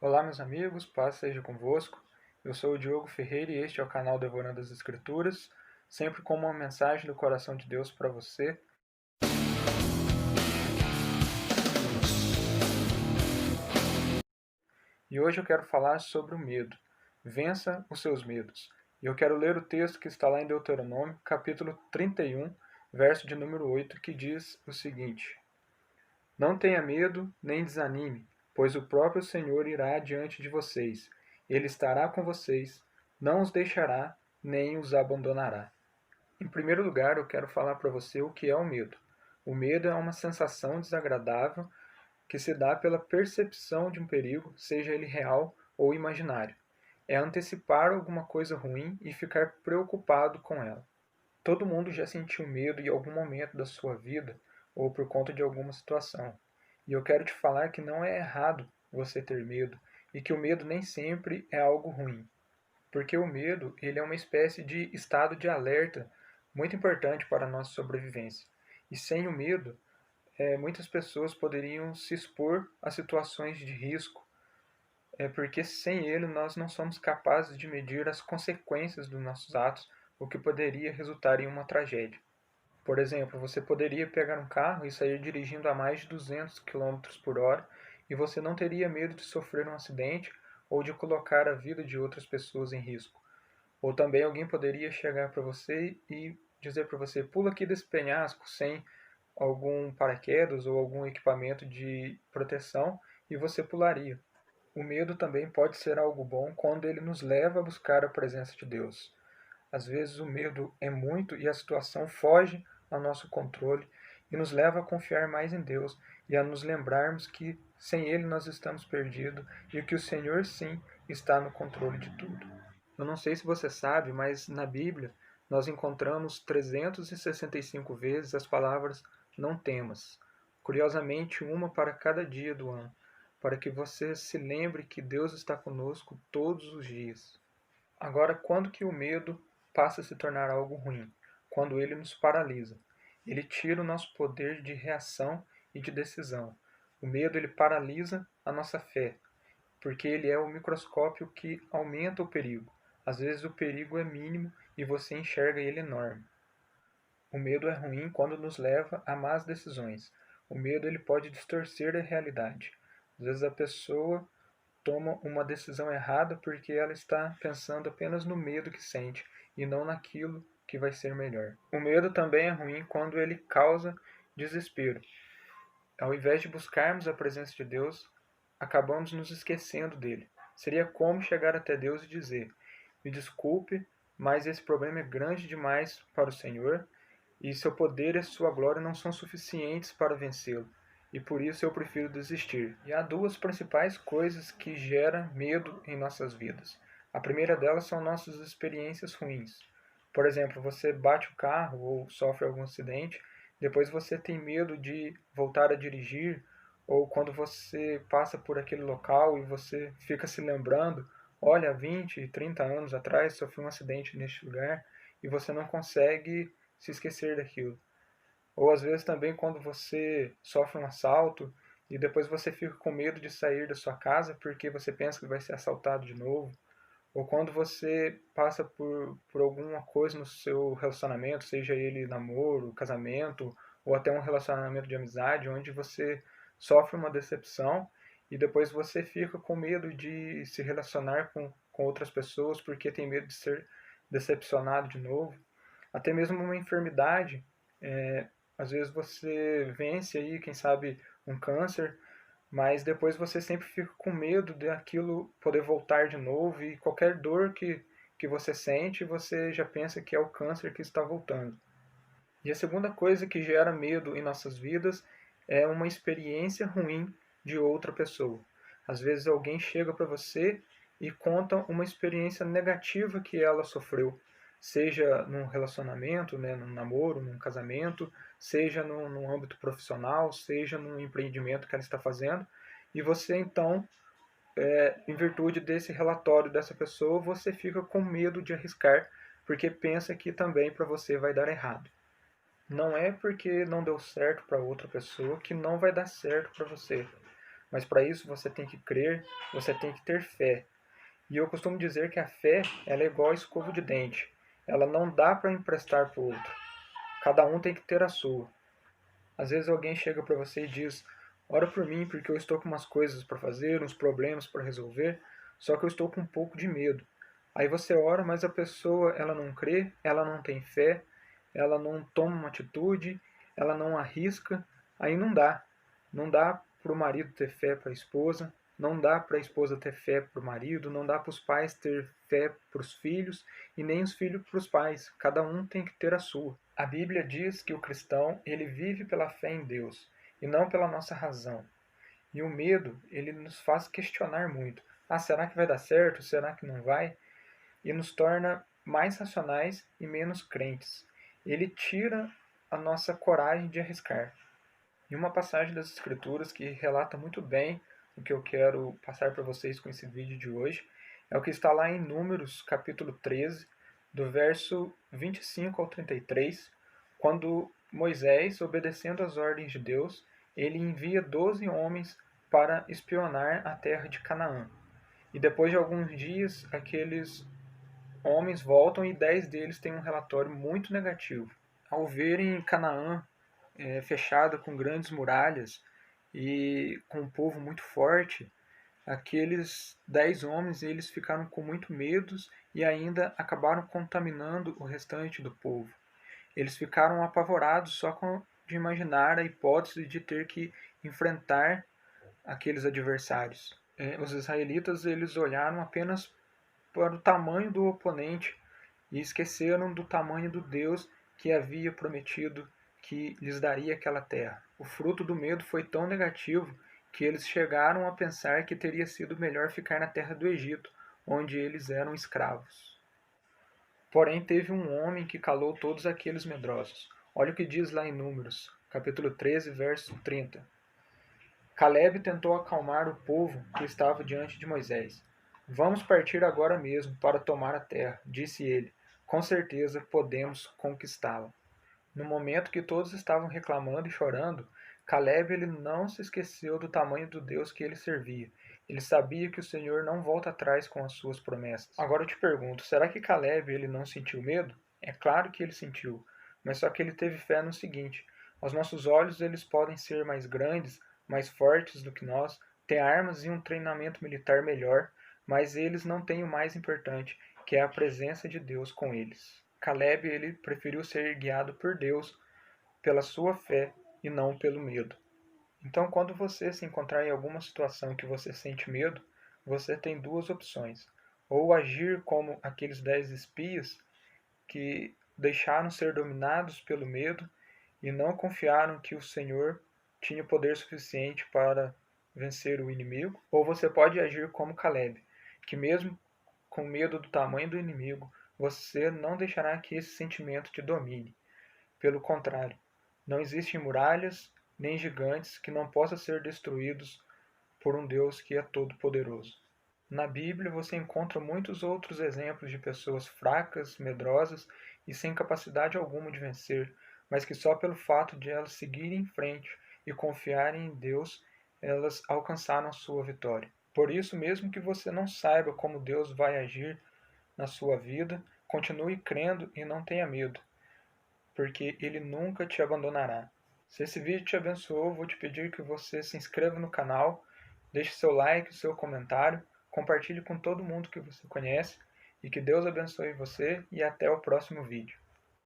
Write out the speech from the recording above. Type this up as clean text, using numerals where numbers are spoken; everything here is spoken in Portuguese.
Olá, meus amigos, paz seja convosco. Eu sou o Diogo Ferreira e este é o canal Devorando as Escrituras, sempre com uma mensagem do coração de Deus para você. E hoje eu quero falar sobre o medo. Vença os seus medos. E eu quero ler o texto que está lá em Deuteronômio, capítulo 31, verso de número 8, que diz o seguinte: Não tenha medo, nem desanime, pois o próprio Senhor irá diante de vocês. Ele estará com vocês, não os deixará, nem os abandonará. Em primeiro lugar, eu quero falar para você o que é o medo. O medo é uma sensação desagradável que se dá pela percepção de um perigo, seja ele real ou imaginário. É antecipar alguma coisa ruim e ficar preocupado com ela. Todo mundo já sentiu medo em algum momento da sua vida ou por conta de alguma situação. E eu quero te falar que não é errado você ter medo e que o medo nem sempre é algo ruim. Porque o medo, ele é uma espécie de estado de alerta muito importante para a nossa sobrevivência. E sem o medo, muitas pessoas poderiam se expor a situações de risco, porque sem ele nós não somos capazes de medir as consequências dos nossos atos, o que poderia resultar em uma tragédia. Por exemplo, você poderia pegar um carro e sair dirigindo a mais de 200 quilômetros por hora e você não teria medo de sofrer um acidente ou de colocar a vida de outras pessoas em risco. Ou também alguém poderia chegar para você e dizer para você: pula aqui desse penhasco sem algum paraquedas ou algum equipamento de proteção, e você pularia. O medo também pode ser algo bom quando ele nos leva a buscar a presença de Deus. Às vezes o medo é muito e a situação foge ao nosso controle e nos leva a confiar mais em Deus e a nos lembrarmos que sem Ele nós estamos perdidos e que o Senhor sim está no controle de tudo. Eu não sei se você sabe, mas na Bíblia nós encontramos 365 vezes as palavras não temas. Curiosamente, uma para cada dia do ano, para que você se lembre que Deus está conosco todos os dias. Agora, quando que o medo passa a se tornar algo ruim? Quando ele nos paralisa. Ele tira o nosso poder de reação e de decisão. O medo ele paralisa a nossa fé, porque ele é o microscópio que aumenta o perigo. Às vezes o perigo é mínimo e você enxerga ele enorme. O medo é ruim quando nos leva a más decisões. O medo ele pode distorcer a realidade. Às vezes a pessoa toma uma decisão errada porque ela está pensando apenas no medo que sente e não naquilo que vai ser melhor. O medo também é ruim quando ele causa desespero. Ao invés de buscarmos a presença de Deus, acabamos nos esquecendo dele. Seria como chegar até Deus e dizer: Me desculpe, mas esse problema é grande demais para o Senhor e seu poder e sua glória não são suficientes para vencê-lo. E por isso eu prefiro desistir. E há duas principais coisas que geram medo em nossas vidas. A primeira delas são nossas experiências ruins. Por exemplo, você bate o carro ou sofre algum acidente, depois você tem medo de voltar a dirigir, ou quando você passa por aquele local e você fica se lembrando, olha, 20, 30 anos atrás sofri um acidente neste lugar, e você não consegue se esquecer daquilo. Ou às vezes também quando você sofre um assalto e depois você fica com medo de sair da sua casa porque você pensa que vai ser assaltado de novo. Ou quando você passa por alguma coisa no seu relacionamento, seja ele namoro, casamento, ou até um relacionamento de amizade, onde você sofre uma decepção e depois você fica com medo de se relacionar com outras pessoas porque tem medo de ser decepcionado de novo. Até mesmo uma enfermidade, às vezes você vence aí, quem sabe, um câncer, mas depois você sempre fica com medo daquilo poder voltar de novo e qualquer dor que você sente, você já pensa que é o câncer que está voltando. E a segunda coisa que gera medo em nossas vidas é uma experiência ruim de outra pessoa. Às vezes alguém chega para você e conta uma experiência negativa que ela sofreu, seja num relacionamento, né, num namoro, num casamento, seja no âmbito profissional, seja num empreendimento que ela está fazendo, e você então, em virtude desse relatório dessa pessoa, você fica com medo de arriscar, porque pensa que também para você vai dar errado. Não é porque não deu certo para outra pessoa que não vai dar certo para você. mas para isso você tem que crer, você tem que ter fé. E eu costumo dizer que a fé, ela é igual a escova de dente. Ela não dá para emprestar para o outro. Cada um tem que ter a sua. Às vezes alguém chega para você e diz: ora por mim porque eu estou com umas coisas para fazer, uns problemas para resolver, só que eu estou com um pouco de medo. Aí você ora, mas a pessoa ela não crê, ela não tem fé, ela não toma uma atitude, ela não arrisca, aí não dá. Não dá para o marido ter fé para a esposa, não dá para a esposa ter fé para o marido, não dá para os pais ter fé para os filhos e nem os filhos para os pais. Cada um tem que ter a sua. A Bíblia diz que o cristão ele vive pela fé em Deus e não pela nossa razão. E o medo ele nos faz questionar muito. Ah, será que vai dar certo? Será que não vai? E nos torna mais racionais e menos crentes. Ele tira a nossa coragem de arriscar. E uma passagem das Escrituras que relata muito bem o que eu quero passar para vocês com esse vídeo de hoje é o que está lá em Números, capítulo 13, do verso 25 ao 33, quando Moisés, obedecendo às ordens de Deus, ele envia 12 homens para espionar a terra de Canaã. E depois de alguns dias, aqueles homens voltam e 10 deles têm um relatório muito negativo. Ao verem Canaã fechada com grandes muralhas e com um povo muito forte, aqueles 10 homens eles ficaram com muito medos e ainda acabaram contaminando o restante do povo. Eles ficaram apavorados só de imaginar a hipótese de ter que enfrentar aqueles adversários. Os israelitas eles olharam apenas para o tamanho do oponente e esqueceram do tamanho do Deus que havia prometido que lhes daria aquela terra. O fruto do medo foi tão negativo que eles chegaram a pensar que teria sido melhor ficar na terra do Egito, onde eles eram escravos. Porém, teve um homem que calou todos aqueles medrosos. Olha o que diz lá em Números, capítulo 13, verso 30. Caleb tentou acalmar o povo que estava diante de Moisés. Vamos partir agora mesmo para tomar a terra, disse ele. Com certeza podemos conquistá-la. No momento que todos estavam reclamando e chorando, Caleb ele não se esqueceu do tamanho do Deus que ele servia. Ele sabia que o Senhor não volta atrás com as suas promessas. Agora eu te pergunto, será que Caleb ele não sentiu medo? É claro que ele sentiu, mas só que ele teve fé no seguinte: aos nossos olhos eles podem ser mais grandes, mais fortes do que nós, ter armas e um treinamento militar melhor, mas eles não têm o mais importante, que é a presença de Deus com eles. Caleb ele preferiu ser guiado por Deus, pela sua fé e não pelo medo. Então, quando você se encontrar em alguma situação que você sente medo, você tem duas opções: ou agir como aqueles 10 espias que deixaram ser dominados pelo medo e não confiaram que o Senhor tinha poder suficiente para vencer o inimigo, ou você pode agir como Caleb, que mesmo com medo do tamanho do inimigo, você não deixará que esse sentimento te domine. Pelo contrário, não existem muralhas nem gigantes que não possam ser destruídos por um Deus que é todo-poderoso. Na Bíblia você encontra muitos outros exemplos de pessoas fracas, medrosas e sem capacidade alguma de vencer, mas que só pelo fato de elas seguirem em frente e confiarem em Deus, elas alcançaram a sua vitória. Por isso, mesmo que você não saiba como Deus vai agir na sua vida, continue crendo e não tenha medo, porque Ele nunca te abandonará. Se esse vídeo te abençoou, vou te pedir que você se inscreva no canal, deixe seu like, seu comentário, compartilhe com todo mundo que você conhece e que Deus abençoe você e até o próximo vídeo.